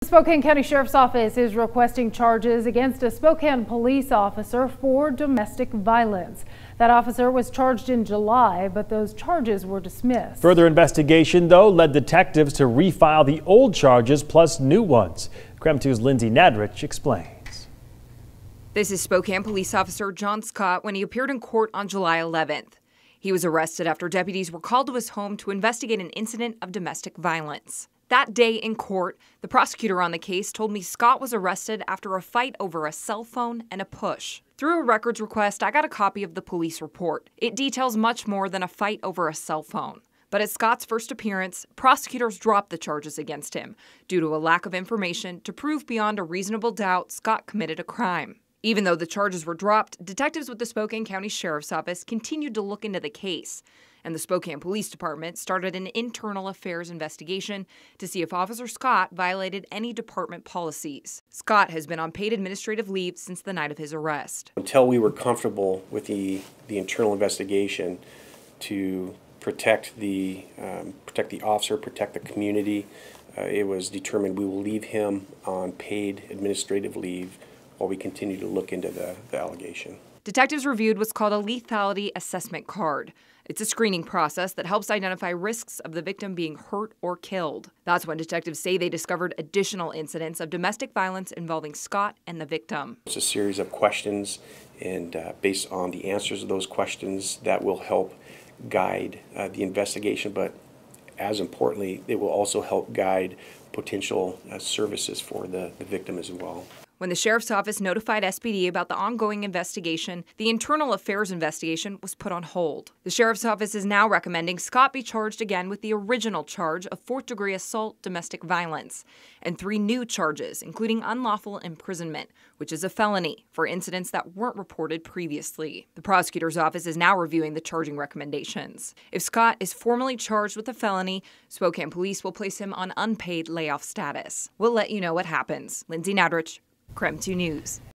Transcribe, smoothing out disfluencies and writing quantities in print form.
The Spokane County Sheriff's Office is requesting charges against a Spokane police officer for domestic violence. That officer was charged in July, but those charges were dismissed. Further investigation, though, led detectives to refile the old charges plus new ones. KREM 2's Lindsay Nadrich explains. This is Spokane police officer John Scott when he appeared in court on July 11th. He was arrested after deputies were called to his home to investigate an incident of domestic violence. That day in court, the prosecutor on the case told me Scott was arrested after a fight over a cell phone and a push. Through a records request, I got a copy of the police report. It details much more than a fight over a cell phone. But at Scott's first appearance, prosecutors dropped the charges against him due to a lack of information to prove beyond a reasonable doubt Scott committed a crime. Even though the charges were dropped, detectives with the Spokane County Sheriff's Office continued to look into the case, and the Spokane Police Department started an internal affairs investigation to see if Officer Scott violated any department policies. Scott has been on paid administrative leave since the night of his arrest. Until we were comfortable with the internal investigation to protect the officer, protect the community, it was determined we will leave him on paid administrative leave while we continue to look into the allegation. Detectives reviewed what's called a lethality assessment card. It's a screening process that helps identify risks of the victim being hurt or killed. That's when detectives say they discovered additional incidents of domestic violence involving Scott and the victim. It's a series of questions, and based on the answers to those questions, that will help guide the investigation, but as importantly, it will also help guide potential services for the victim as well. When the Sheriff's Office notified SPD about the ongoing investigation, the internal affairs investigation was put on hold. The Sheriff's Office is now recommending Scott be charged again with the original charge of fourth-degree assault domestic violence, and 3 new charges, including unlawful imprisonment, which is a felony for incidents that weren't reported previously. The prosecutor's office is now reviewing the charging recommendations. If Scott is formally charged with a felony, Spokane Police will place him on unpaid layoff status. We'll let you know what happens. Lindsay Nadrich, KREM 2 News.